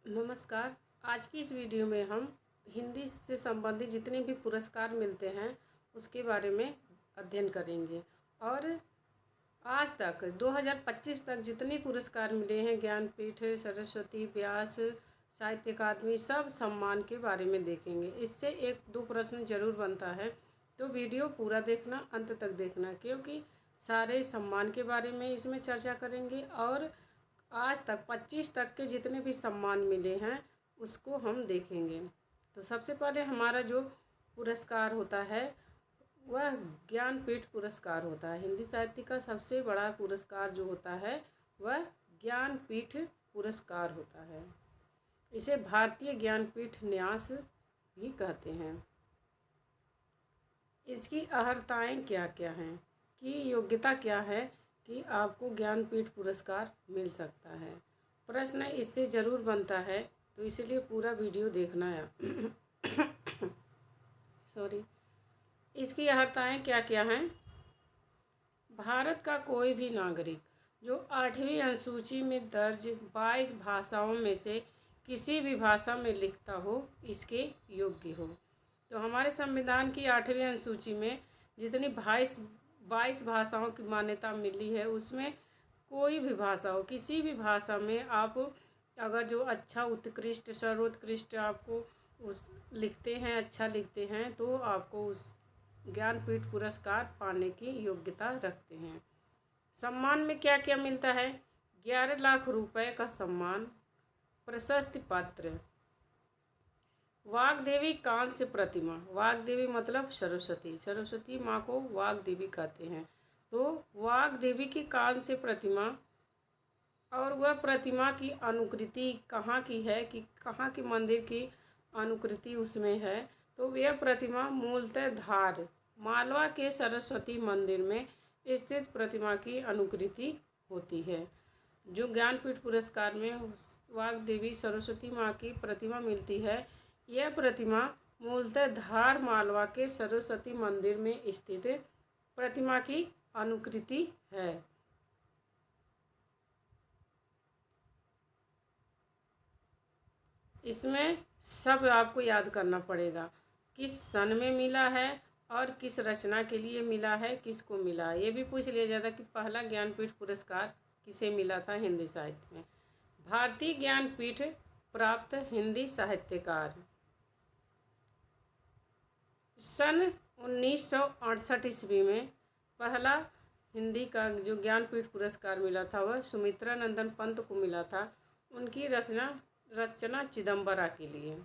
नमस्कार। आज की इस वीडियो में हम हिंदी से संबंधित जितने भी पुरस्कार मिलते हैं उसके बारे में अध्ययन करेंगे। और आज तक 2025 तक जितने पुरस्कार मिले हैं, ज्ञानपीठ, सरस्वती, व्यास, साहित्य अकादमी, सब सम्मान के बारे में देखेंगे। इससे एक दो प्रश्न जरूर बनता है, तो वीडियो पूरा देखना, अंत तक देखना, क्योंकि सारे सम्मान के बारे में इसमें चर्चा करेंगे। और आज तक 25 तक के जितने भी सम्मान मिले हैं उसको हम देखेंगे। तो सबसे पहले हमारा जो पुरस्कार होता है वह ज्ञानपीठ पुरस्कार होता है। हिंदी साहित्य का सबसे बड़ा पुरस्कार जो होता है वह ज्ञानपीठ पुरस्कार होता है। इसे भारतीय ज्ञानपीठ न्यास भी कहते हैं। इसकी अर्हताएँ क्या क्या हैं, कि योग्यता क्या है कि आपको ज्ञानपीठ पुरस्कार मिल सकता है। प्रश्न इससे ज़रूर बनता है, तो इसलिए पूरा वीडियो देखना है। सॉरी। इसकी अर्हताएँ क्या क्या हैं। भारत का कोई भी नागरिक जो 8वीं अनुसूची में दर्ज 22 भाषाओं में से किसी भी भाषा में लिखता हो, इसके योग्य हो। तो हमारे संविधान की 8वीं अनुसूची में जितनी 22 भाषाओं की मान्यता मिली है, उसमें कोई भी भाषा हो, किसी भी भाषा में आप अगर जो अच्छा, उत्कृष्ट, सर्वोत्कृष्ट आपको उस लिखते हैं, अच्छा लिखते हैं, तो आपको उस ज्ञानपीठ पुरस्कार पाने की योग्यता रखते हैं। सम्मान में क्या क्या मिलता है। 11 लाख रुपए का सम्मान, प्रशस्ति पत्र, वाग्देवी कांस्य प्रतिमा। वाग्देवी मतलब सरस्वती, सरस्वती माँ को वाग्देवी कहते हैं। तो वाग्देवी की कांस्य प्रतिमा, और वह प्रतिमा की अनुकृति कहाँ की है, कि कहाँ के मंदिर की अनुकृति उसमें है। तो यह प्रतिमा मूलतः धार, मालवा के सरस्वती मंदिर में स्थित प्रतिमा की अनुकृति होती है। जो ज्ञानपीठ पुरस्कार में वाग्देवी सरस्वती माँ की प्रतिमा मिलती है, यह प्रतिमा मूलतः धार, मालवा के सरस्वती मंदिर में स्थित प्रतिमा की अनुकृति है। इसमें सब आपको याद करना पड़ेगा, किस सन में मिला है और किस रचना के लिए मिला है, किसको मिला है। ये भी पूछ लिया जाता कि पहला ज्ञानपीठ पुरस्कार किसे मिला था हिंदी साहित्य में। भारतीय ज्ञानपीठ प्राप्त हिंदी साहित्यकार। सन 1968 ईस्वी में पहला हिंदी का जो ज्ञानपीठ पुरस्कार मिला था वह सुमित्रा नंदन पंत को मिला था। उनकी रचना चिदम्बरा के लिए।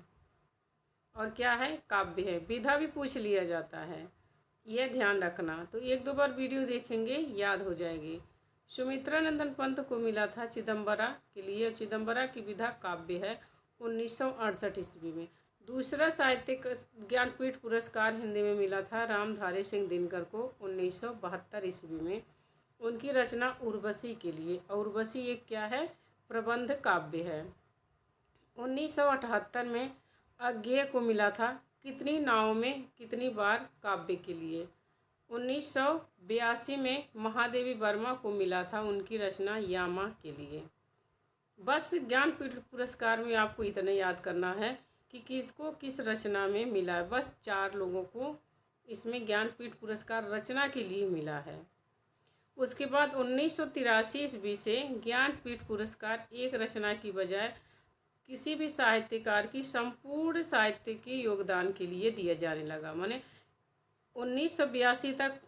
और क्या है, काव्य है। विधा भी पूछ लिया जाता है, यह ध्यान रखना। तो एक दो बार वीडियो देखेंगे, याद हो जाएगी। सुमित्रा नंदन पंत को मिला था चिदम्बरा के लिए। चिदम्बरा की विधा काव्य है 1968 ईस्वी में। दूसरा साहित्यिक ज्ञानपीठ पुरस्कार हिंदी में मिला था रामधारी सिंह दिनकर को 1972 ईस्वी में। उनकी रचना उर्वशी के लिए। उर्वशी एक क्या है, प्रबंध काव्य है। 1978 में अज्ञेय को मिला था कितनी नावों में कितनी बार काव्य के लिए। 1982 में महादेवी वर्मा को मिला था उनकी रचना यामा के लिए। बस ज्ञानपीठ पुरस्कार में आपको इतना याद करना है कि किसको किस रचना में मिला है। बस 4 लोगों को इसमें ज्ञानपीठ पुरस्कार रचना के लिए मिला है। उसके बाद 1983 ईस्वी से ज्ञानपीठ पुरस्कार एक रचना की बजाय किसी भी साहित्यकार की संपूर्ण साहित्य के योगदान के लिए दिया जाने लगा। माने 1982 तक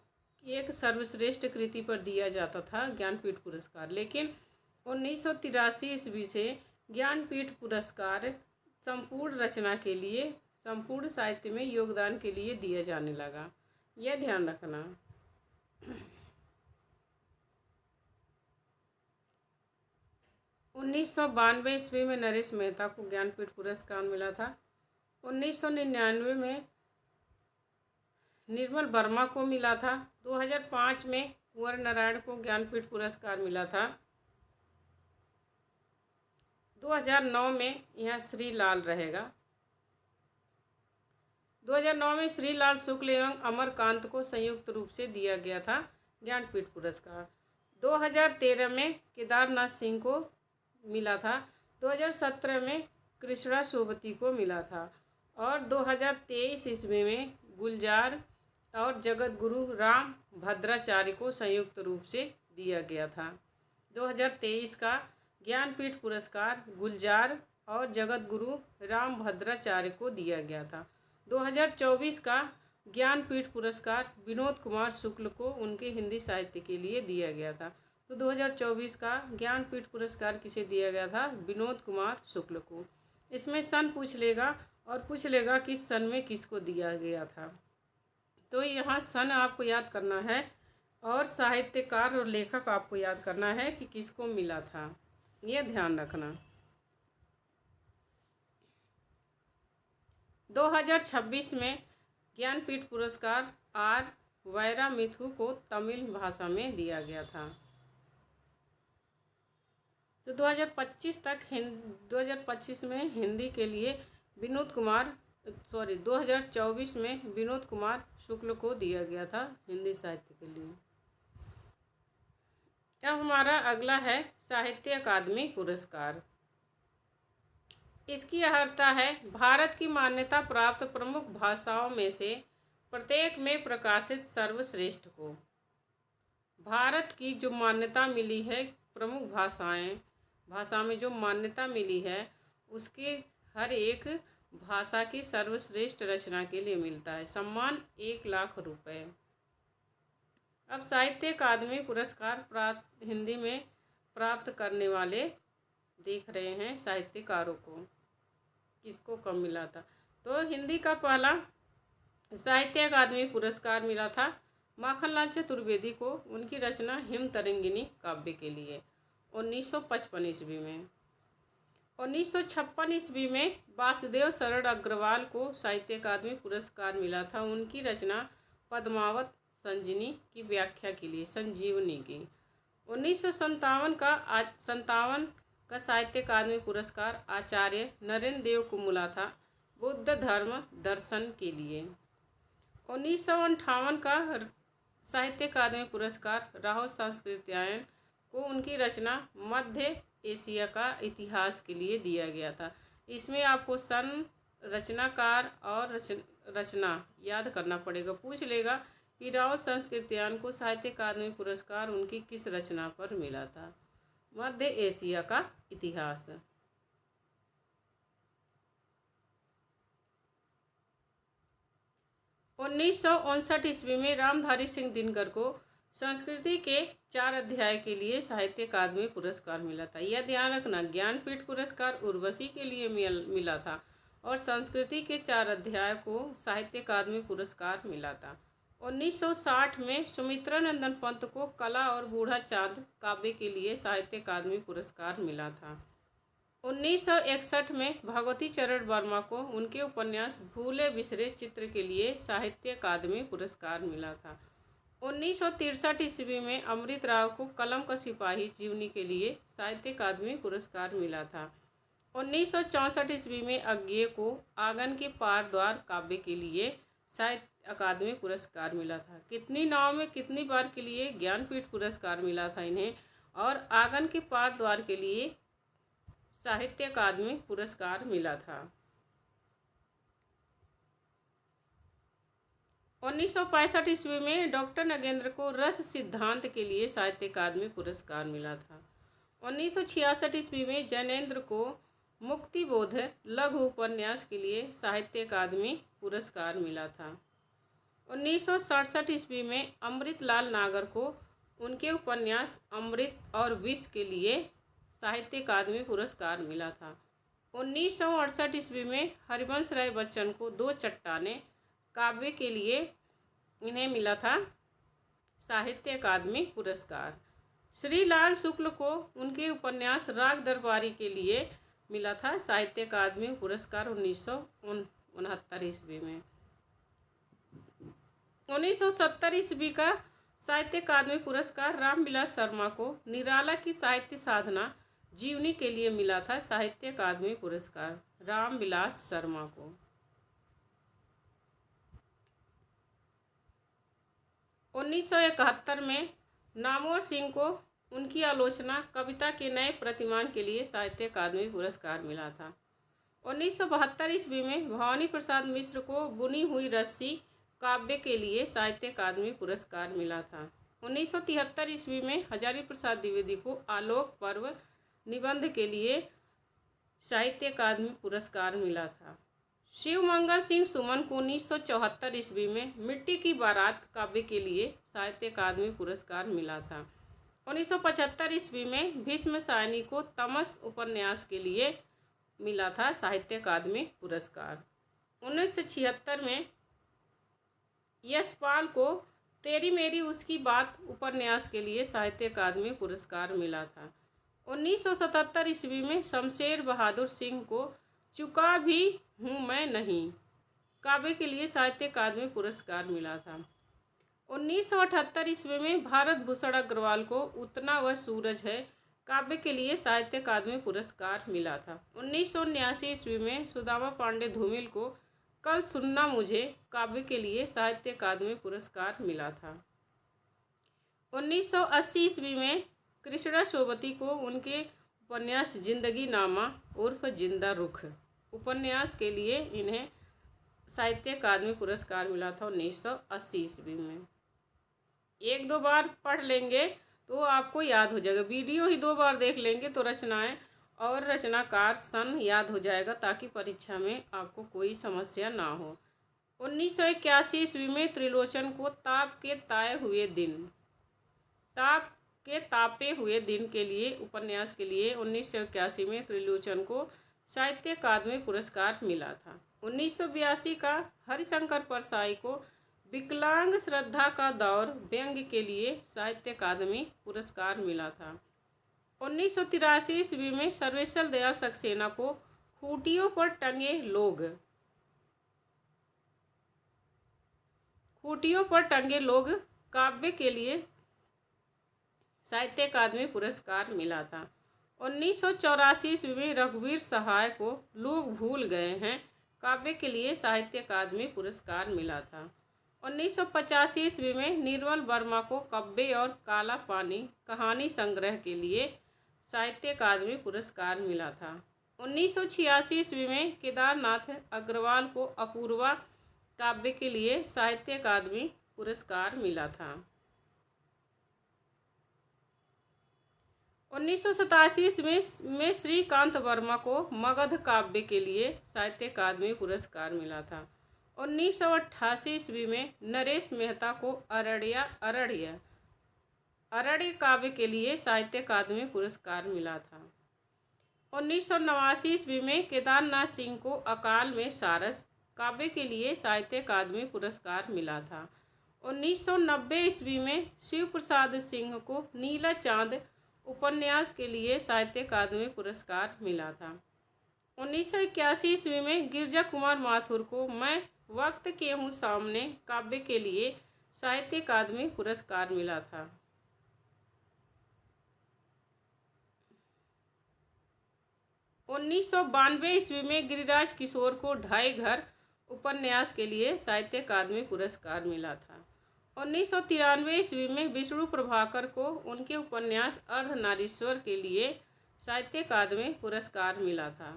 एक सर्वश्रेष्ठ कृति पर दिया जाता था ज्ञानपीठ पुरस्कार, लेकिन 1983 ईस्वी से ज्ञानपीठ पुरस्कार संपूर्ण रचना के लिए, संपूर्ण साहित्य में योगदान के लिए दिया जाने लगा। यह ध्यान रखना। 1992 ईस्वी में नरेश मेहता को ज्ञानपीठ पुरस्कार मिला था। 1999 में निर्मल वर्मा को मिला था। 2005 में कुंवर नारायण को ज्ञानपीठ पुरस्कार मिला था। 2009 में यह श्रीलाल रहेगा। 2009 में श्रीलाल शुक्ल एवं अमरकांत को संयुक्त रूप से दिया गया था ज्ञानपीठ पुरस्कार। 2013 में केदारनाथ सिंह को मिला था। 2017 में कृष्णा सोबती को मिला था। और 2023 ईस्वी में गुलजार और जगत गुरु राम भद्राचार्य को संयुक्त रूप से दिया गया था। 2023 का ज्ञानपीठ पुरस्कार गुलजार और जगत गुरु राम भद्राचार्य को दिया गया था। 2024 का ज्ञानपीठ पुरस्कार विनोद कुमार शुक्ल को उनके हिंदी साहित्य के लिए दिया गया था। तो 2024 का ज्ञानपीठ पुरस्कार किसे दिया गया था? विनोद कुमार शुक्ल को। इसमें सन पूछ लेगा और पूछ लेगा किस सन में किसको दिया गया था। तो यहाँ सन आपको याद करना है और साहित्यकार और लेखक आपको याद करना है कि किसको मिला था, ये ध्यान रखना। 2026 में ज्ञानपीठ पुरस्कार आर वैरामिथु को तमिल भाषा में दिया गया था। तो 2025 में हिंदी के लिए 2024 में विनोद कुमार शुक्ल को दिया गया था हिंदी साहित्य के लिए। अब हमारा अगला है साहित्य अकादमी पुरस्कार। इसकी अर्हता है भारत की मान्यता प्राप्त प्रमुख भाषाओं में से प्रत्येक में प्रकाशित सर्वश्रेष्ठ को। भारत की जो मान्यता मिली है, प्रमुख भाषा में जो मान्यता मिली है, उसके हर एक भाषा की सर्वश्रेष्ठ रचना के लिए मिलता है सम्मान 1 लाख रुपए। अब साहित्य अकादमी पुरस्कार हिंदी में प्राप्त करने वाले देख रहे हैं साहित्यकारों को, किसको कम मिला था। तो हिंदी का पहला साहित्य अकादमी पुरस्कार मिला था माखनलाल चतुर्वेदी को, उनकी रचना हिम तरंगिनी काव्य के लिए 1955 ईस्वी में। 1956 ईस्वी में वासुदेव शरण अग्रवाल को साहित्य अकादमी पुरस्कार मिला था, उनकी रचना पद्मावत संजीवनी की व्याख्या के लिए, संजीवनी की। 1957 का साहित्य अकादमी पुरस्कार आचार्य नरेंद्र देव को मिला था बुद्ध धर्म दर्शन के लिए। 1958 का साहित्य अकादमी पुरस्कार राहुल सांस्कृत्यायन को उनकी रचना मध्य एशिया का इतिहास के लिए दिया गया था। इसमें आपको सन, रचनाकार और रचना याद करना पड़ेगा। पूछ लेगा कि राहुल सांस्कृत्यायन को साहित्य अकादमी पुरस्कार उनकी किस रचना पर मिला था? मध्य एशिया का इतिहास। 1959 ईस्वी में रामधारी सिंह दिनकर को संस्कृति के 4 अध्याय के लिए साहित्य अकादमी पुरस्कार मिला था। यह ध्यान रखना, ज्ञानपीठ पुरस्कार उर्वशी के लिए मिला था और संस्कृति के 4 अध्याय को साहित्य अकादमी पुरस्कार मिला था। 1960 में सुमित्रा नंदन पंत को कला और बूढ़ा चांद काव्य के लिए साहित्य अकादमी पुरस्कार मिला था। 1961 में भगवती चरण वर्मा को उनके उपन्यास भूले बिसरे चित्र के लिए साहित्य अकादमी पुरस्कार मिला था। 1963 ईस्वी में अमृत राव को कलम का सिपाही जीवनी के लिए साहित्य अकादमी पुरस्कार मिला था। 1964 ईस्वी में अज्ञेय को आंगन के पार द्वार काव्य के लिए साहित्य अकादमी पुरस्कार मिला था। कितनी नाव में कितनी बार के लिए ज्ञानपीठ पुरस्कार मिला था इन्हें, और आंगन के पार द्वार के लिए साहित्य अकादमी पुरस्कार मिला था। 1965 ईस्वी में डॉक्टर नगेंद्र को रस सिद्धांत के लिए साहित्य अकादमी पुरस्कार मिला था। 1966 ईस्वी में जैनेंद्र को मुक्तिबोध लघु उपन्यास के लिए साहित्य अकादमी पुरस्कार मिला था। 1967 ईस्वी में अमृतलाल नागर को उनके उपन्यास अमृत और विष के लिए साहित्य अकादमी पुरस्कार मिला था। 1968 ईस्वी में हरिवंश राय बच्चन को 2 चट्टानें काव्य के लिए इन्हें मिला था साहित्य अकादमी पुरस्कार। श्रीलाल शुक्ल को उनके उपन्यास राग दरबारी के लिए मिला था साहित्य अकादमी पुरस्कार 1969 ईस्वी में। 1970 ईस्वी का साहित्य अकादमी पुरस्कार रामविलास शर्मा को निराला की साहित्य साधना जीवनी के लिए मिला था साहित्य अकादमी पुरस्कार रामविलास शर्मा को। 1971 में नामवर सिंह को उनकी आलोचना कविता के नए प्रतिमान के लिए साहित्य अकादमी पुरस्कार मिला था। 1972 ईस्वी में भवानी प्रसाद मिश्र को बुनी हुई रस्सी काव्य के लिए साहित्य अकादमी पुरस्कार मिला था। 1973 ईस्वी में हजारी प्रसाद द्विवेदी को आलोक पर्व निबंध के लिए साहित्य अकादमी पुरस्कार मिला था। शिवमंगल सिंह सुमन को 1974 ईस्वी में मिट्टी की बारात काव्य के लिए साहित्य अकादमी पुरस्कार मिला था। 1975 ईस्वी में भीष्म सायनी को तमस उपन्यास के लिए मिला था साहित्य अकादमी पुरस्कार। 1976 में यशपाल को तेरी मेरी उसकी बात उपन्यास के लिए साहित्य अकादमी पुरस्कार मिला था। 1977 ईस्वी में शमशेर बहादुर सिंह को चुका भी हूँ मैं नहीं काव्य के लिए साहित्य अकादमी पुरस्कार मिला था। 1978 ईस्वी में भारत भूषण अग्रवाल को उतना वह सूरज है काव्य के लिए साहित्य अकादमी पुरस्कार मिला था। 1979 ईस्वी में सुदामा पांडे धूमिल को कल सुनना मुझे काव्य के लिए साहित्य अकादमी पुरस्कार मिला था। 1980 ईस्वी में कृष्णा सोबती को उनके उपन्यास जिंदगी नामा उर्फ जिंदा रुख उपन्यास के लिए इन्हें साहित्य अकादमी पुरस्कार मिला था 1980 ईस्वी में। एक दो बार पढ़ लेंगे तो आपको याद हो जाएगा। वीडियो ही 2 बार देख लेंगे तो रचनाएं और रचनाकार सन याद हो जाएगा, ताकि परीक्षा में आपको कोई समस्या ना हो। 1981 ईस्वी में त्रिलोचन को ताप के तापे हुए दिन के लिए उपन्यास के लिए 1981 में त्रिलोचन को साहित्य अकादमी पुरस्कार मिला था। 1982 का हरिशंकर परसाई को विकलांग श्रद्धा का दौर व्यंग्य के लिए साहित्य अकादमी पुरस्कार मिला था। 1983 ईस्वी में सर्वेश्वर दयाल सक्सेना को खूंटियों पर टंगे लोग काव्य के लिए साहित्य अकादमी पुरस्कार मिला था। 1984 ईस्वी में रघुवीर सहाय को लोग भूल गए हैं काव्य के लिए साहित्य अकादमी पुरस्कार मिला था। 1985 ईस्वी में निर्मल वर्मा को कब्बे और काला पानी कहानी संग्रह के लिए साहित्य अकादमी पुरस्कार मिला था। 1986 ईस्वी में केदारनाथ अग्रवाल को अपूर्वा काव्य के लिए साहित्य अकादमी पुरस्कार मिला था। 1987 ईस्वी में श्रीकांत वर्मा को मगध काव्य के लिए साहित्य अकादमी पुरस्कार मिला था। 1988 ईस्वी में नरेश मेहता को अरण्य काव्य के लिए साहित्य अकादमी पुरस्कार मिला था। 1989 ईस्वी में केदारनाथ सिंह को अकाल में सारस काव्य के लिए साहित्य अकादमी पुरस्कार मिला था। 1990 ईस्वी में शिव प्रसाद सिंह को नीला चांद उपन्यास के लिए साहित्य अकादमी पुरस्कार मिला था। 1981 ईस्वी में गिरजा कुमार माथुर को मैं वक्त के हूँ सामने काव्य के लिए साहित्य अकादमी पुरस्कार मिला था। 1992 ईस्वी में गिरिराज किशोर को ढाई घर उपन्यास के लिए साहित्य अकादमी पुरस्कार मिला था। 1993 ईस्वी में विष्णु प्रभाकर को उनके उपन्यास अर्धनारीश्वर के लिए साहित्य अकादमी पुरस्कार मिला था।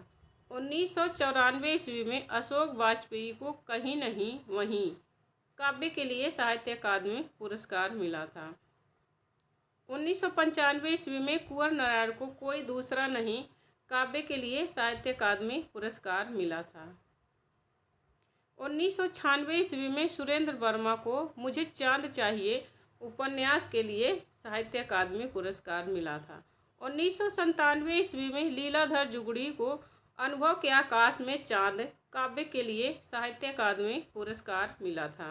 1994 ईस्वी में अशोक वाजपेयी को कहीं नहीं वहीं काव्य के लिए साहित्य अकादमी पुरस्कार मिला था। 1995 ईस्वी में कुंवर नारायण को कोई दूसरा नहीं काव्य के लिए साहित्य अकादमी पुरस्कार मिला था। 1996 ईस्वी में सुरेंद्र वर्मा को मुझे चांद चाहिए उपन्यास के लिए साहित्य अकादमी पुरस्कार मिला था। 1997 ईस्वी में लीलाधर जुगड़ी को अनुभव के आकाश में चांद काव्य के लिए साहित्य अकादमी पुरस्कार मिला था।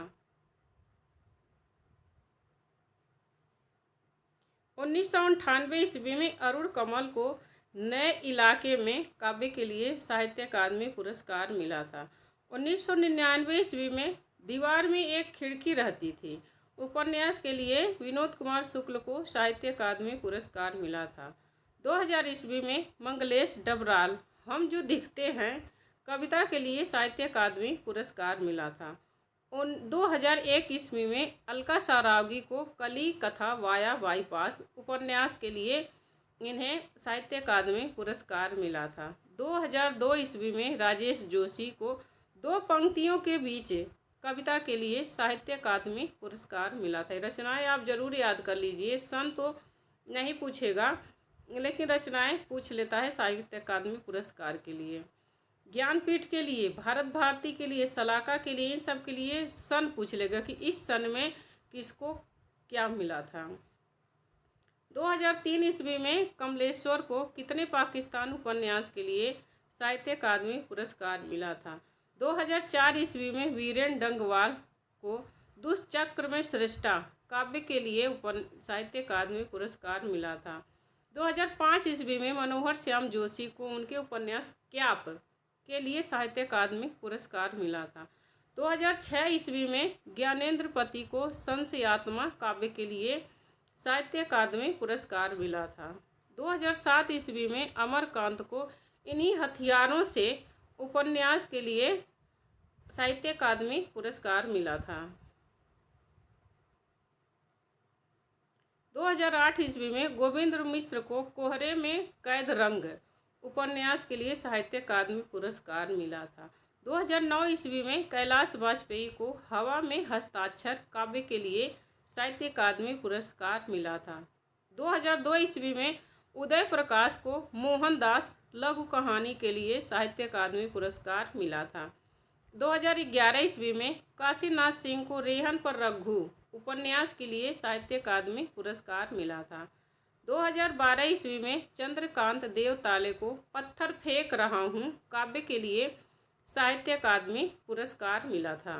1998 ईस्वी में अरुण कमल को नए इलाके में काव्य के लिए साहित्य अकादमी पुरस्कार मिला था। 1999 ईस्वी में दीवार में एक खिड़की रहती थी उपन्यास के लिए विनोद कुमार शुक्ल को साहित्य अकादमी पुरस्कार मिला था। 2000 ईस्वी में मंगलेश डबराल हम जो दिखते हैं कविता के लिए साहित्य अकादमी पुरस्कार मिला था। 2001 ईस्वी में अलका सारावगी को कली कथा वाया बाईपास उपन्यास के लिए इन्हें साहित्य अकादमी पुरस्कार मिला था। 2002 ईस्वी में राजेश जोशी को 2 पंक्तियों के बीच कविता के लिए साहित्य अकादमी पुरस्कार मिला था। रचनाएं आप जरूर याद कर लीजिए, सन तो नहीं पूछेगा लेकिन रचनाएं पूछ लेता है साहित्य अकादमी पुरस्कार के लिए। ज्ञानपीठ के लिए, भारत भारती के लिए, सलाका के लिए, इन सब के लिए सन पूछ लेगा कि इस सन में किसको क्या मिला था। 2003 ईस्वी में कमलेश्वर को कितने पाकिस्तान उपन्यास के लिए साहित्य अकादमी पुरस्कार मिला था। 2004 ईस्वी में वीरेन डंगवाल को दुष्चक्र में श्रेष्ठा काव्य के लिए साहित्य अकादमी पुरस्कार मिला था। 2005 ईस्वी में मनोहर श्याम जोशी को उनके उपन्यास क्याप के लिए साहित्य अकादमी पुरस्कार मिला था। 2006 ईस्वी में ज्ञानेंद्र पति को संशयात्मा काव्य के लिए साहित्य अकादमी पुरस्कार मिला था। 2007 ईस्वी में अमरकांत को इन्हीं हथियारों से उपन्यास के लिए साहित्य अकादमी पुरस्कार मिला था। 2008 ईस्वी में गोविंद मिश्र को कोहरे में कैद रंग उपन्यास के लिए साहित्य अकादमी पुरस्कार मिला था। 2009 ईस्वी में कैलाश वाजपेयी को हवा में हस्ताक्षर काव्य के लिए साहित्य अकादमी पुरस्कार मिला था। 2002 ईस्वी में उदय प्रकाश को मोहनदास लघु कहानी के लिए साहित्य अकादमी पुरस्कार मिला था। 2011 ईस्वी में काशीनाथ सिंह को रेहन पर रघु उपन्यास के लिए साहित्य अकादमी पुरस्कार मिला था। 2012 ईस्वी में चंद्रकांत देवताले को पत्थर फेंक रहा हूँ काव्य के लिए साहित्य अकादमी पुरस्कार मिला था।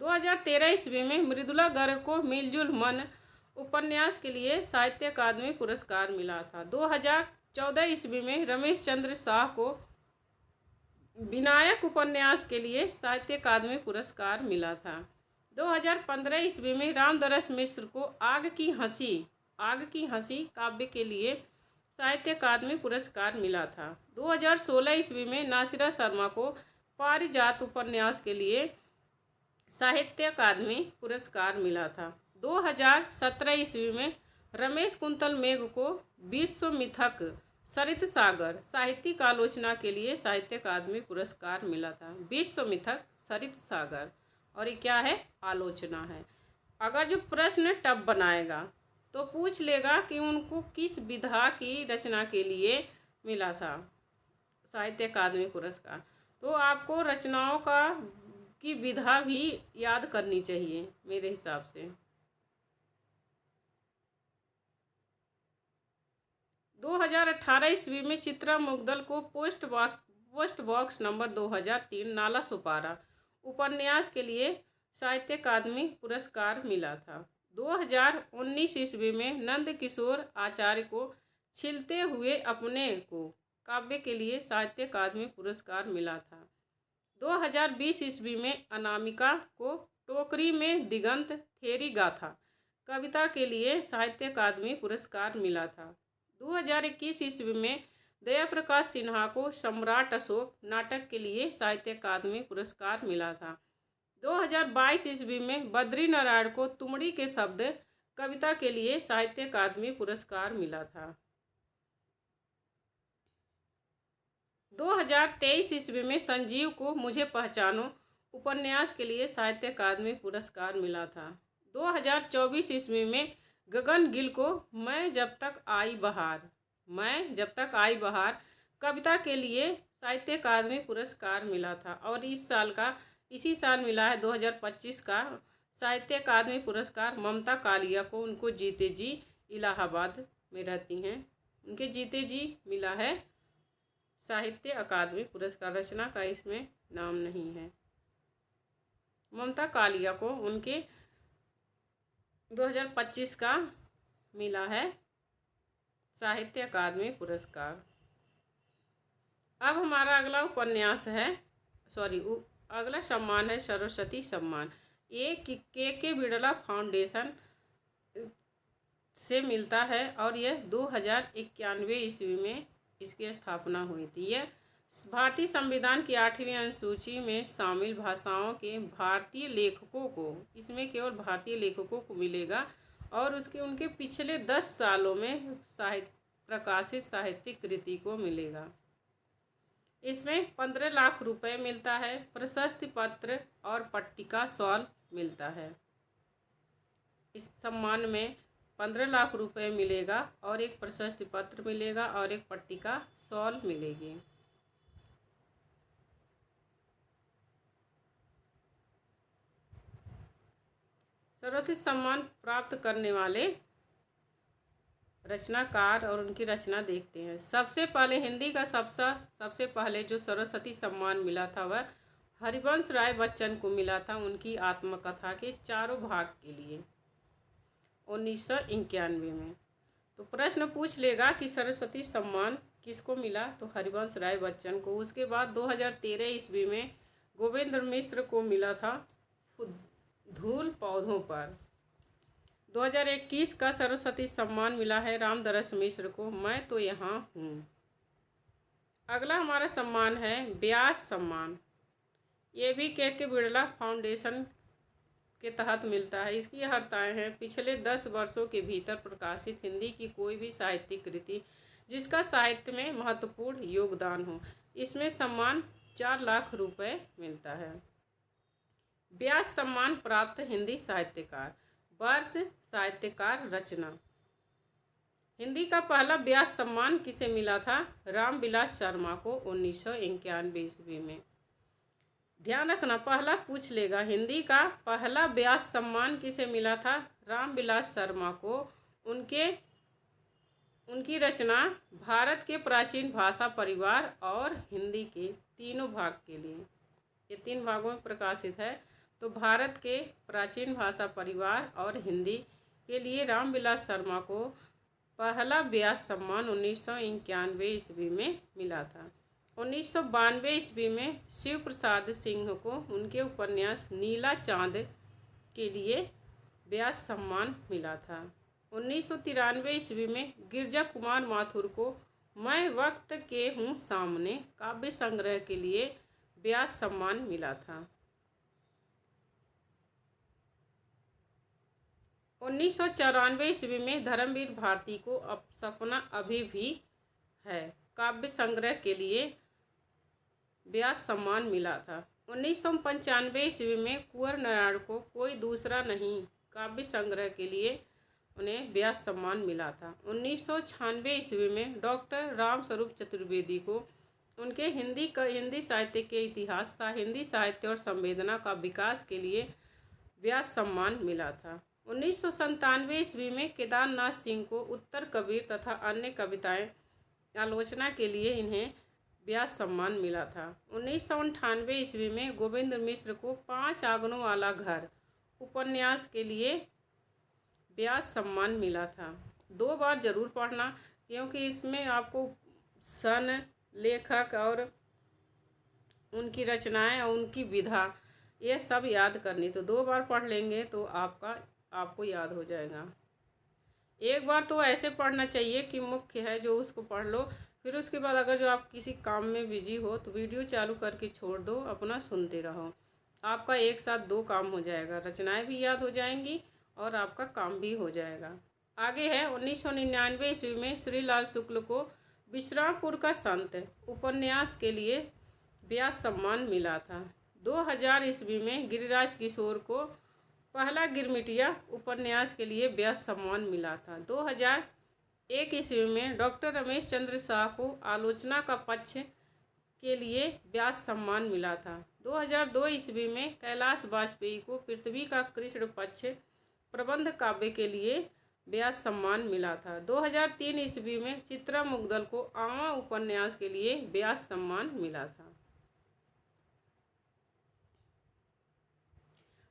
2013 ईस्वी में मृदुला गर्ग को मिलजुल मन उपन्यास के लिए साहित्य अकादमी पुरस्कार मिला था। 2014 ईस्वी में रमेश चंद्र शाह को विनायक उपन्यास के लिए साहित्य अकादमी पुरस्कार मिला था। 2015 ईस्वी में रामदरस मिश्र को आग की हंसी काव्य के लिए साहित्य अकादमी पुरस्कार मिला था। 2016 ईस्वी में नासिरा शर्मा को पारिजात उपन्यास के लिए साहित्य अकादमी पुरस्कार मिला था। 2017 ईस्वी में रमेश कुंतल मेघ को विश्व मिथक सरित सागर साहित्यिक आलोचना के लिए साहित्य अकादमी पुरस्कार मिला था। विश्व मिथक सरित सागर, और ये क्या है? आलोचना है। अगर जो प्रश्न टब बनाएगा तो पूछ लेगा कि उनको किस विधा की रचना के लिए मिला था साहित्य अकादमी पुरस्कार, तो आपको रचनाओं की विधा भी याद करनी चाहिए मेरे हिसाब से। 2018 ईस्वी में चित्रा मुग्दल को पोस्ट बॉक्स नंबर 2003 नाला सुपारा उपन्यास के लिए साहित्य अकादमी पुरस्कार मिला था। 2019 ईस्वी में नंद किशोर आचार्य को छिलते हुए अपने को काव्य के लिए साहित्य अकादमी पुरस्कार मिला था। 2020 ईस्वी में अनामिका को टोकरी में दिगंत थेरी गाथा कविता के लिए साहित्य अकादमी पुरस्कार मिला था। 2021 ईस्वी में दया प्रकाश सिन्हा को सम्राट अशोक नाटक के लिए साहित्य अकादमी पुरस्कार मिला था। 2022 ईस्वी में बद्री नारायण को तुमड़ी के शब्द कविता के लिए साहित्य अकादमी पुरस्कार मिला था। 2023 ईस्वी में संजीव को मुझे पहचानो उपन्यास के लिए साहित्य अकादमी पुरस्कार मिला था। 2024 ईस्वी में गगन गिल को मैं जब तक आई बहार कविता के लिए साहित्य अकादमी पुरस्कार मिला था। और इसी साल मिला है 2025 का साहित्य अकादमी पुरस्कार ममता कालिया को, उनको जीते जी इलाहाबाद में रहती हैं, उनके जीते जी मिला है साहित्य अकादमी पुरस्कार। रचना का इसमें नाम नहीं है। ममता कालिया को उनके 2025 का मिला है साहित्य अकादमी पुरस्कार। अब हमारा अगला सम्मान है सरस्वती सम्मान। ये के बिड़ला फाउंडेशन से मिलता है और यह 2091 ईस्वी में इसकी स्थापना हुई थी। यह भारतीय संविधान की 8वीं अनुसूची में शामिल भाषाओं के भारतीय लेखकों को, इसमें केवल भारतीय लेखकों को मिलेगा और उनके पिछले 10 सालों में प्रकाशित साहित्यिक कृति को मिलेगा। इसमें 15 लाख रुपए मिलता है, प्रशस्ति पत्र और पट्टिका शॉल मिलता है। इस सम्मान में 15 लाख रुपए मिलेगा और एक प्रशस्ति पत्र मिलेगा और एक पट्टिका शॉल मिलेगी। सर्वोच्च सम्मान प्राप्त करने वाले रचनाकार और उनकी रचना देखते हैं। सबसे पहले हिंदी का सबसे पहले जो सरस्वती सम्मान मिला था वह हरिवंश राय बच्चन को मिला था, उनकी आत्मकथा के 4 भाग के लिए 1991 में। तो प्रश्न पूछ लेगा कि सरस्वती सम्मान किसको मिला, तो हरिवंश राय बच्चन को। उसके बाद 2013 ईस्वी में गोविंद मिश्र को मिला था धूल पौधों पर। 2021 का सरस्वती सम्मान मिला है रामदरस मिश्र को, मैं तो यहाँ हूँ। अगला हमारा सम्मान है व्यास सम्मान। ये भी के बिड़ला फाउंडेशन के तहत मिलता है। इसकी अर्हताएँ हैं पिछले 10 वर्षों के भीतर प्रकाशित हिंदी की कोई भी साहित्यिक कृति जिसका साहित्य में महत्वपूर्ण योगदान हो। इसमें सम्मान 4 लाख रुपए मिलता है। व्यास सम्मान प्राप्त हिंदी साहित्यकार। वर्ष साहित्यकार रचना। हिंदी का पहला व्यास सम्मान किसे मिला था? रामविलास शर्मा को 1991 ईस्वी में। ध्यान रखना, पहला पूछ लेगा। हिंदी का पहला व्यास सम्मान किसे मिला था? रामविलास शर्मा को। उनकी रचना भारत के प्राचीन भाषा परिवार और हिंदी के तीनों भाग के लिए, ये 3 भागों में प्रकाशित है। तो भारत के प्राचीन भाषा परिवार और हिंदी के लिए रामविलास शर्मा को पहला व्यास सम्मान 1991 ईस्वी में मिला था। 1992 ईस्वी में शिव प्रसाद सिंह को उनके उपन्यास नीला चांद के लिए व्यास सम्मान मिला था। 1993 ईस्वी में गिरजा कुमार माथुर को मैं वक्त के हूँ सामने काव्य संग्रह के लिए व्यास सम्मान मिला था। 1994 ईस्वी में धर्मवीर भारती को सपना अभी भी है काव्य संग्रह के लिए व्यास सम्मान मिला था। 1995 ईस्वी में कुंवर नारायण को कोई दूसरा नहीं काव्य संग्रह के लिए उन्हें व्यास सम्मान मिला था। 1996 ईस्वी में डॉक्टर रामस्वरूप चतुर्वेदी को उनके हिंदी साहित्य के इतिहास, हिंदी साहित्य और संवेदना का विकास के लिए व्यास सम्मान मिला था। 1997 ईस्वी में केदारनाथ सिंह को उत्तर कबीर तथा अन्य कविताएं आलोचना के लिए इन्हें व्यास सम्मान मिला था। 1998 ईस्वी में गोविंद मिश्र को 5 आंगनों वाला घर उपन्यास के लिए व्यास सम्मान मिला था। 2 बार जरूर पढ़ना, क्योंकि इसमें आपको सन, लेखक और उनकी रचनाएं और उनकी विधा ये सब याद करनी। तो 2 बार पढ़ लेंगे तो आपको याद हो जाएगा। एक बार तो ऐसे पढ़ना चाहिए कि मुख्य है जो उसको पढ़ लो, फिर उसके बाद अगर जो आप किसी काम में बिजी हो तो वीडियो चालू करके छोड़ दो, अपना सुनते रहो। आपका एक साथ 2 काम हो जाएगा, रचनाएं भी याद हो जाएंगी और आपका काम भी हो जाएगा। आगे है 1999 ईस्वी में श्रीलाल शुक्ल को विश्रामपुर का संत उपन्यास के लिए व्यास सम्मान मिला था। 2000 ईस्वी में गिरिराज किशोर को पहला गिरमिटिया उपन्यास के लिए व्यास सम्मान मिला था। 2001 ईस्वी में डॉक्टर रमेश चंद्र शाह को आलोचना का पक्ष के लिए व्यास सम्मान मिला था। 2002 ईस्वी में कैलाश वाजपेयी को पृथ्वी का कृष्ण पक्ष प्रबंध काव्य के लिए व्यास सम्मान मिला था। 2003 ईस्वी में चित्रा मुग्दल को आवा उपन्यास के लिए व्यास सम्मान मिला था।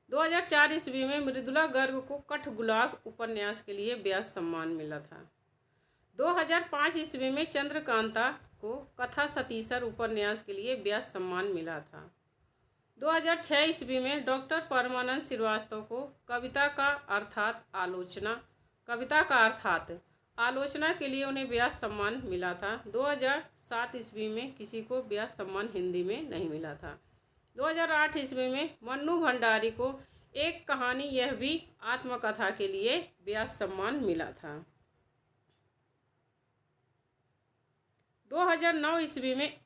2004 ईस्वी में मृदुला गर्ग को कठगुलाब उपन्यास के लिए व्यास सम्मान मिला था। 2005 ईस्वी में चंद्रकांता को कथा सतीसर उपन्यास के लिए व्यास सम्मान मिला था। 2006 ईस्वी में डॉक्टर परमानंद श्रीवास्तव को कविता का अर्थात आलोचना के लिए उन्हें व्यास सम्मान मिला था। 2007 ईस्वी में किसी को व्यास सम्मान हिंदी में नहीं मिला था। 2008 ईस्वी में मन्नू भंडारी को एक कहानी यह भी आत्मकथा के लिए व्यास सम्मान मिला था। 2009 ईस्वी में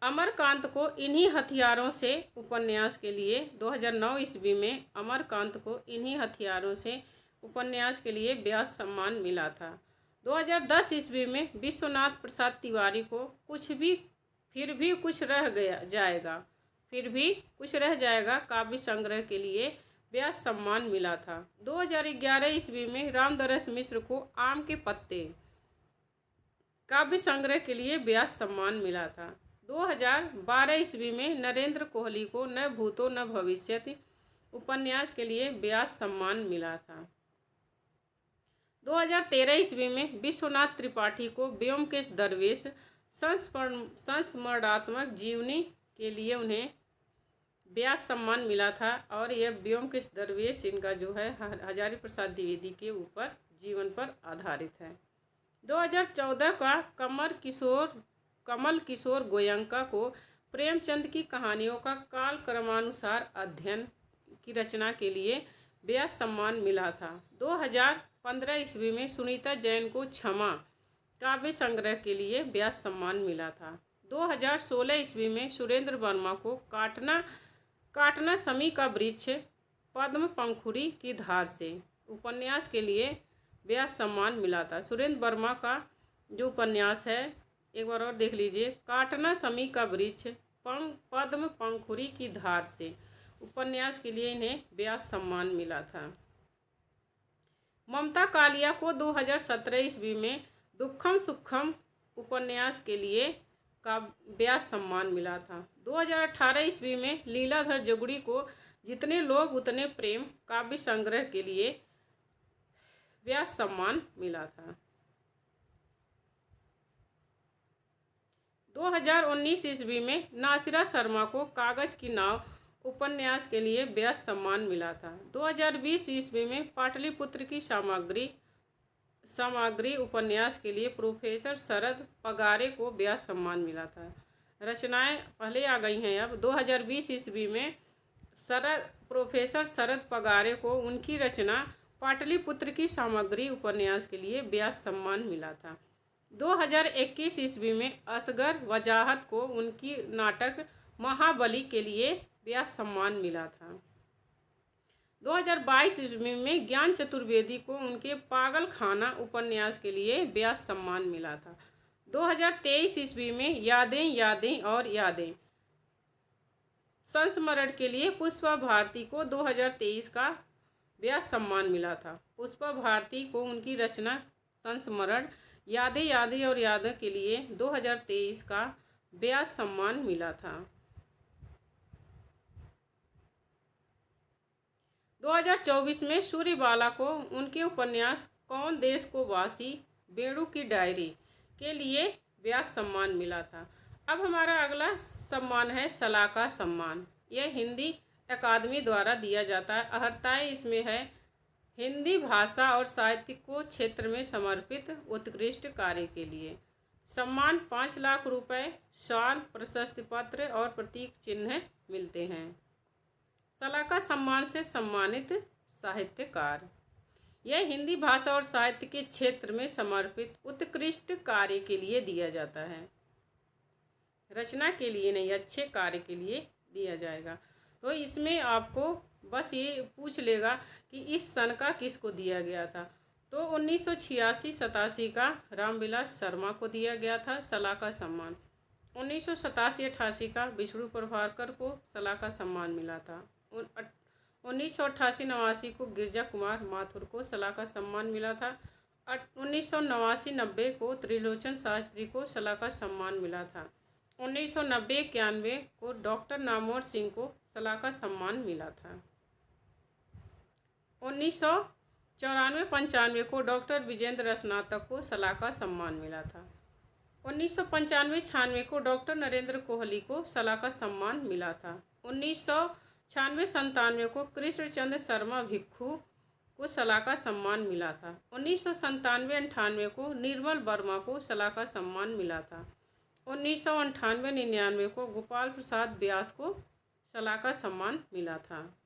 अमरकांत को इन्हीं हथियारों से उपन्यास के लिए 2009 ईस्वी में अमरकांत को इन्हीं हथियारों से उपन्यास के लिए व्यास सम्मान मिला था। 2010 ईस्वी में विश्वनाथ प्रसाद तिवारी को फिर भी कुछ रह जाएगा काव्य संग्रह के लिए व्यास सम्मान मिला था। 2011 ईस्वी में रामदरस मिश्र को आम के पत्ते काव्य संग्रह के लिए व्यास सम्मान मिला था। 2012 ईस्वी में नरेंद्र कोहली को न भूतो न भविष्यति उपन्यास के लिए व्यास सम्मान मिला था। 2013 ईस्वी में विश्वनाथ त्रिपाठी को व्योमकेश दरवेश संस्मरणात्मक जीवनी के लिए उन्हें व्यास सम्मान मिला था और यह व्योमकेश दरवेश इनका जो है हजारी प्रसाद द्विवेदी के ऊपर जीवन पर आधारित है। 2014 का कमल किशोर गोयंका को प्रेमचंद की कहानियों का काल क्रमानुसार अध्ययन की रचना के लिए व्यास सम्मान मिला था। 2015 ईस्वी में सुनीता जैन को क्षमा काव्य संग्रह के लिए व्यास सम्मान मिला था। 2016 ईस्वी में सुरेंद्र वर्मा को काटना समी का वृक्ष पद्म पंखुड़ी की धार से उपन्यास के लिए व्यास सम्मान मिला था। सुरेंद्र वर्मा का जो उपन्यास है एक बार और देख लीजिए, काटना समी का वृक्ष पद्म पंखुड़ी की धार से उपन्यास के लिए इन्हें व्यास सम्मान मिला था। ममता कालिया को 2017 ईस्वी में दुखम सुखम उपन्यास के लिए का व्यास सम्मान मिला था। 2018 ईस्वी में लीलाधर जगुड़ी को जितने लोग उतने प्रेम काव्य संग्रह के लिए व्यास सम्मान मिला था। 2019 ईस्वी में नासिरा शर्मा को कागज की नाव उपन्यास के लिए व्यास सम्मान मिला था। 2020 ईस्वी में पाटलिपुत्र की सामग्री उपन्यास के लिए प्रोफेसर शरद पगारे को व्यास सम्मान मिला था। रचनाएं पहले आ गई हैं। अब 2020 ईस्वी में प्रोफेसर शरद पगारे को उनकी रचना पाटलिपुत्र की सामग्री उपन्यास के लिए व्यास सम्मान मिला था। 2021 ईस्वी में असगर वजाहत को उनकी नाटक महाबली के लिए व्यास सम्मान मिला था। 2022 ईस्वी में ज्ञान चतुर्वेदी को उनके पागल खाना उपन्यास के लिए व्यास सम्मान मिला था। 2023 ईस्वी में यादें और यादें संस्मरण के लिए पुष्पा भारती को 2023 का व्यास सम्मान मिला था। पुष्पा भारती को उनकी रचना संस्मरण यादें और यादें के लिए 2023 का व्यास सम्मान मिला था। 2024 में सूर्यबाला को उनके उपन्यास कौन देश को वासी बेड़ू की डायरी के लिए व्यास सम्मान मिला था। अब हमारा अगला सम्मान है सलाका सम्मान। यह हिंदी अकादमी द्वारा दिया जाता है। अर्हताएँ इसमें है हिंदी भाषा और साहित्य को क्षेत्र में समर्पित उत्कृष्ट कार्य के लिए। सम्मान 5 लाख रुपए, शाल, प्रशस्ति पत्र और प्रतीक चिन्ह मिलते हैं। सलाका सम्मान से सम्मानित साहित्यकार। यह हिंदी भाषा और साहित्य के क्षेत्र में समर्पित उत्कृष्ट कार्य के लिए दिया जाता है। रचना के लिए नहीं, अच्छे कार्य के लिए दिया जाएगा। तो इसमें आपको बस ये पूछ लेगा कि इस सन का किसको दिया गया था। तो 1986-87 का रामविलास शर्मा को दिया गया था सलाका सम्मान। 1987-88 का विष्णु प्रभाकर को सलाका सम्मान मिला था। 1988-89 को गिरजा कुमार माथुर को सलाका सम्मान मिला था। 1989-90 को त्रिलोचन शास्त्री को सलाका सम्मान मिला था। 1990-91 को डॉक्टर नामवर सिंह को सलाका सम्मान मिला था। 1994-95 को डॉक्टर विजेंद्र स्नातक को सलाका सम्मान मिला था। 1995-96 को डॉक्टर नरेंद्र कोहली को सलाका सम्मान मिला था। 1996-97 को कृष्णचंद्र शर्मा भिक्खू को सलाका सम्मान मिला था। 1997-98 को निर्मल वर्मा को सलाका सम्मान मिला था। 1998-99 को गोपाल प्रसाद व्यास को सलाका सम्मान मिला था।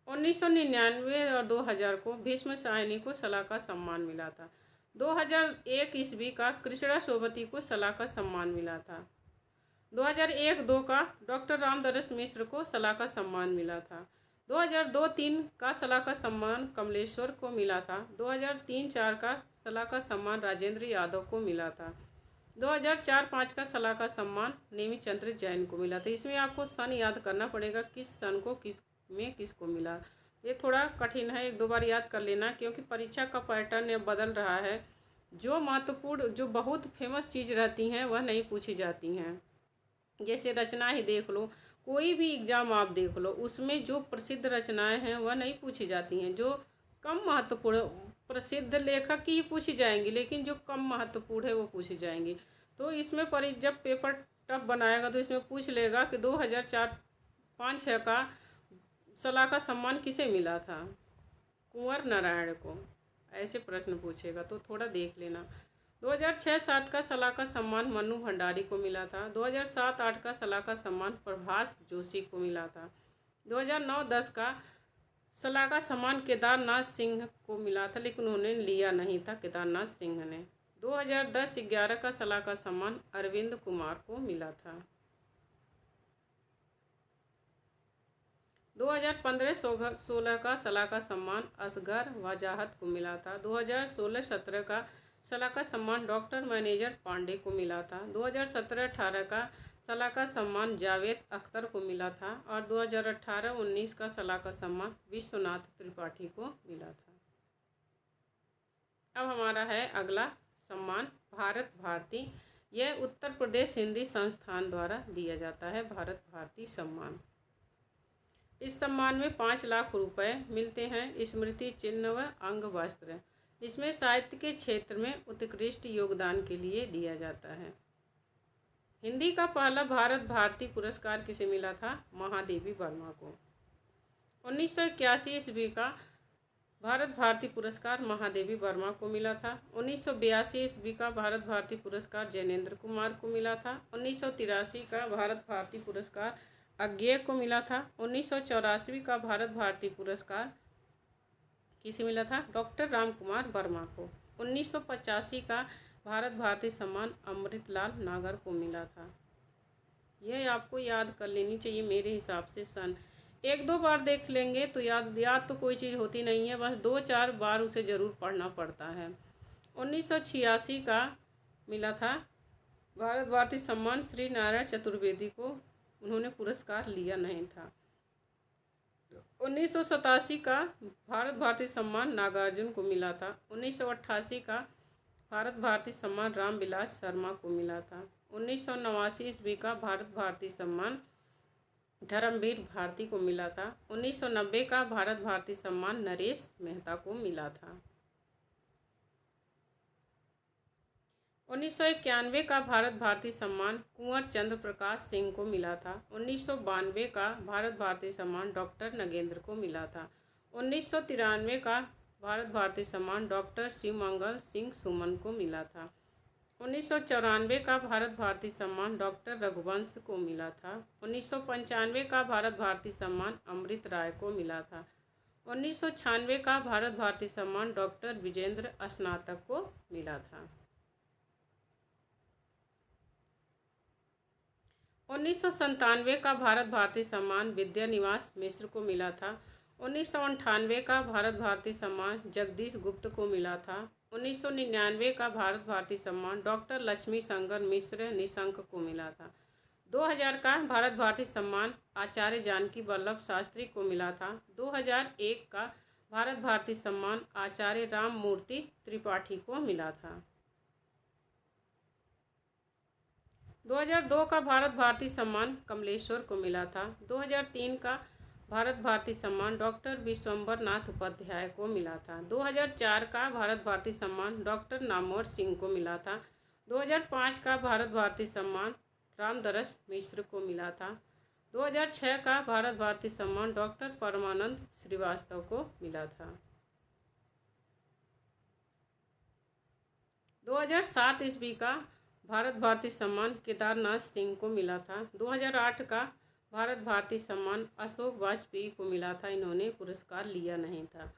1999 और 2000 को भीष्म साहनी को सलाह का सम्मान मिला था। 2001 ईस्वी का कृष्णा सोबती को सलाह का सम्मान मिला था। 2001-2 का डॉक्टर रामदरस मिश्र को सलाह का सम्मान मिला था। 2002-3 का सलाह का सम्मान कमलेश्वर को मिला था। 2003-4 का सलाह का सम्मान राजेंद्र यादव को मिला था। 2004-5 का सलाह का सम्मान नेमीचंद्र जैन को मिला था। इसमें आपको सन याद करना पड़ेगा, किस सन को किसको मिला। ये थोड़ा कठिन है, एक दो बार याद कर लेना, क्योंकि परीक्षा का पैटर्न अब बदल रहा है। जो महत्वपूर्ण, जो बहुत फेमस चीज़ रहती हैं वह नहीं पूछी जाती हैं। जैसे रचना ही देख लो, कोई भी एग्ज़ाम आप देख लो, उसमें जो प्रसिद्ध रचनाएं हैं वह नहीं पूछी जाती हैं। जो कम महत्वपूर्ण, प्रसिद्ध लेखक की ही पूछी जाएंगी, लेकिन जो कम महत्वपूर्ण है वो पूछी जाएंगी। तो इसमें जब पेपर टफ बनाएगा तो इसमें पूछ लेगा कि 2004-5-6 का सलाह का सम्मान किसे मिला था। कुंवर नारायण को, ऐसे प्रश्न पूछेगा तो थोड़ा देख लेना। 2006-7 का सलाह का सम्मान मन्नू भंडारी को मिला था। 2007-8 का सलाह का सम्मान प्रभास जोशी को मिला था। 2009-10 का सलाह का सम्मान केदारनाथ सिंह को मिला था, लेकिन उन्होंने लिया नहीं था केदारनाथ सिंह ने। 2010-11 का सलाह का सम्मान अरविंद कुमार को मिला था। 2015-16 का सलाह का सम्मान असगर वजाहत को मिला था। 2016-17 का सलाह का सम्मान डॉक्टर मैनेजर पांडे को मिला था। 2017-18 का सलाह का सम्मान जावेद अख्तर को मिला था। और 2018-19 का सलाह का सम्मान विश्वनाथ त्रिपाठी को मिला था। अब हमारा है अगला सम्मान भारत भारती। यह उत्तर प्रदेश हिंदी संस्थान द्वारा दिया जाता है, भारत भारती सम्मान। इस सम्मान में 5 लाख रुपए मिलते हैं, स्मृति चिन्ह व अंग वस्त्र। इसमें साहित्य के क्षेत्र में उत्कृष्ट योगदान के लिए दिया जाता है। हिंदी का पहला भारत भारती पुरस्कार किसे मिला था? महादेवी वर्मा को। 1981 ईस्वी का भारत भारती पुरस्कार महादेवी वर्मा को मिला था। 1982 ईस्वी का भारत भारती पुरस्कार जैनेन्द्र कुमार को मिला था। 1983 का भारत भारती पुरस्कार अज्ञेय को मिला था। 1984 का भारत भारती पुरस्कार किसे मिला था? डॉक्टर राम कुमार वर्मा को। 1985 का भारत भारती सम्मान अमृतलाल नागर को मिला था। यह आपको याद कर लेनी चाहिए मेरे हिसाब से सन। एक दो बार देख लेंगे तो याद तो कोई चीज़ होती नहीं है, बस 2-4 बार उसे ज़रूर पढ़ना पड़ता है। 1986 का मिला था भारत भारती सम्मान श्री नारायण चतुर्वेदी को, उन्होंने पुरस्कार लिया नहीं था। 1987 का भारत भारती सम्मान नागार्जुन को मिला था। 1988 का भारत भारती सम्मान रामविलास शर्मा को मिला था। 1989 ईस्वी का भारत भारती सम्मान धर्मवीर भारती को मिला था। 1990 का भारत भारती सम्मान नरेश मेहता को मिला था। 1991 का भारत भारती सम्मान कुंवर चंद्र प्रकाश सिंह को मिला था। 1992 का भारत भारती सम्मान डॉक्टर नगेंद्र को मिला था। 1993 का भारत भारती सम्मान डॉक्टर शिवमंगल सिंह सुमन को मिला था। 1994 का भारत भारती सम्मान डॉक्टर रघुवंश को मिला था। 1995 का भारत भारती सम्मान अमृत राय को मिला था। 1996 का भारत भारती सम्मान डॉक्टर विजेंद्र स्नातक को मिला था। 1997 का भारत भारती सम्मान विद्यानिवास मिश्र को मिला था। 1998 का भारत भारती सम्मान जगदीश गुप्त को मिला था। 1999 का भारत भारती सम्मान डॉक्टर लक्ष्मी शंकर मिश्र निशंक को मिला था। 2000 का भारत भारती सम्मान आचार्य जानकी वल्लभ शास्त्री को मिला था। 2001 का भारत भारती सम्मान आचार्य राममूर्ति त्रिपाठी को मिला था। 2002 का भारत भारती सम्मान कमलेश्वर को मिला था। 2003 का भारत भारती सम्मान डॉक्टर विश्वम्बर नाथ उपाध्याय को मिला था। 2004 का भारत भारती सम्मान डॉक्टर नामवर सिंह को मिला था। 2005 का भारत भारती सम्मान रामदरस मिश्र को मिला था। 2006 का भारत भारती सम्मान डॉक्टर परमानंद श्रीवास्तव को मिला था। 2007 ईस्वी का भारत भारती सम्मान केदारनाथ सिंह को मिला था। 2008 का भारत भारती सम्मान अशोक वाजपेयी को मिला था, इन्होंने पुरस्कार लिया नहीं था।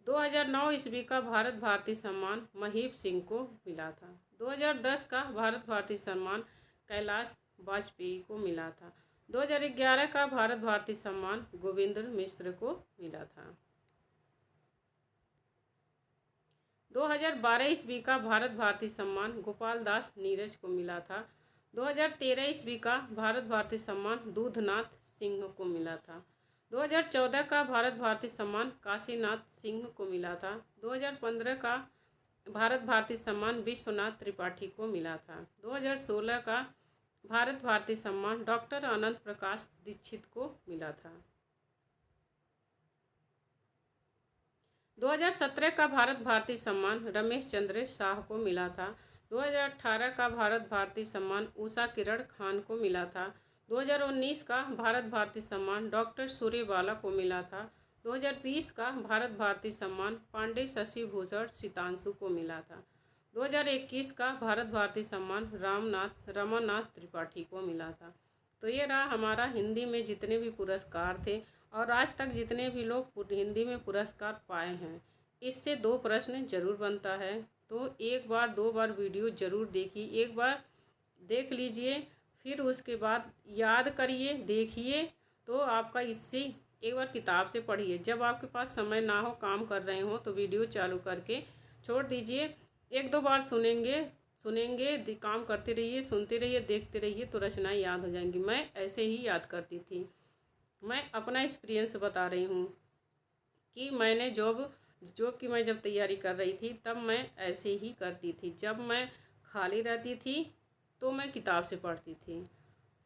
2009 ईस्वी का भारत भारती सम्मान महीप सिंह को मिला था। 2010 का भारत भारती सम्मान कैलाश वाजपेयी को मिला था। 2011 का भारत भारती सम्मान गोविंद मिश्र को मिला था। 2012 ईस्वी का भारत भारती सम्मान गोपाल दास नीरज को मिला था। 2013 ईस्वी का भारत भारती सम्मान दूधनाथ सिंह को मिला था। 2014 का भारत भारती सम्मान काशीनाथ सिंह को मिला था। 2015 का भारत भारती सम्मान विश्वनाथ त्रिपाठी को मिला था। 2016 का भारत भारती सम्मान डॉक्टर आनंद प्रकाश दीक्षित को मिला था। 2017 का भारत भारती सम्मान रमेश चंद्र शाह को मिला था। 2018 का भारत भारती सम्मान उषा किरण खान को मिला था। 2019 का भारत भारती सम्मान डॉक्टर सूर्यबाला को मिला था। 2020 का भारत भारती सम्मान पांडे शशि भूषण सीतांशु को मिला था। 2021 का भारत भारती सम्मान रमानाथ त्रिपाठी को मिला था। तो ये रहा हमारा हिंदी में जितने भी पुरस्कार थे और आज तक जितने भी लोग हिंदी में पुरस्कार पाए हैं। इससे 2 प्रश्न जरूर बनता है, तो एक बार 2 बार वीडियो ज़रूर देखिए। एक बार देख लीजिए, फिर उसके बाद याद करिए, देखिए, तो आपका इससे एक बार किताब से पढ़िए। जब आपके पास समय ना हो, काम कर रहे हो, तो वीडियो चालू करके छोड़ दीजिए। 1-2 बार सुनेंगे, काम करते रहिए, सुनते रहिए, देखते रहिए, तो रचनाएँ याद हो जाएंगी। मैं ऐसे ही याद करती थी। मैं अपना एक्सपीरियंस बता रही हूँ कि मैंने जॉब की मैं जब तैयारी कर रही थी, तब मैं ऐसे ही करती थी। जब मैं खाली रहती थी तो मैं किताब से पढ़ती थी,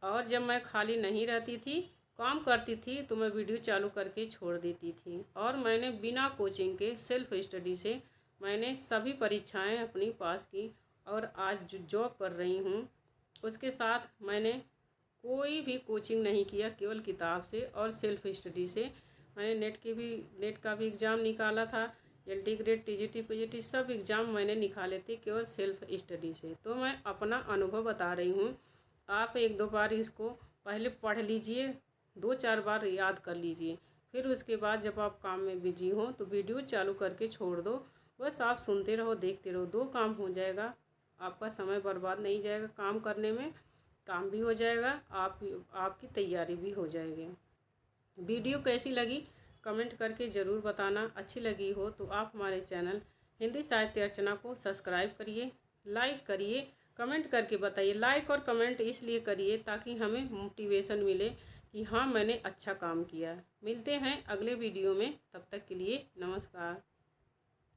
और जब मैं खाली नहीं रहती थी, काम करती थी, तो मैं वीडियो चालू करके छोड़ देती थी। और मैंने बिना कोचिंग के सेल्फ स्टडी से मैंने सभी परीक्षाएं अपनी पास की, और आज जो जॉब कर रही हूँ उसके साथ मैंने कोई भी कोचिंग नहीं किया, केवल किताब से और सेल्फ स्टडी से। मैंने नेट का भी एग्ज़ाम निकाला था, LD ग्रेड, TGT, PGT सब एग्ज़ाम मैंने निकाले थे केवल सेल्फ स्टडी से। तो मैं अपना अनुभव बता रही हूँ। आप 1-2 बार इसको पहले पढ़ लीजिए, 2-4 बार याद कर लीजिए, फिर उसके बाद जब आप काम में बिजी हो तो वीडियो चालू करके छोड़ दो। बस आप सुनते रहो, देखते रहो, 2 काम हो जाएगा। आपका समय बर्बाद नहीं जाएगा काम करने में, काम भी हो जाएगा, आपकी तैयारी भी हो जाएगी। वीडियो कैसी लगी कमेंट करके ज़रूर बताना। अच्छी लगी हो तो आप हमारे चैनल हिंदी साहित्य अर्चना को सब्सक्राइब करिए, लाइक करिए, कमेंट करके बताइए। लाइक और कमेंट इसलिए करिए ताकि हमें मोटिवेशन मिले कि हाँ, मैंने अच्छा काम किया। मिलते हैं अगले वीडियो में, तब तक के लिए नमस्कार।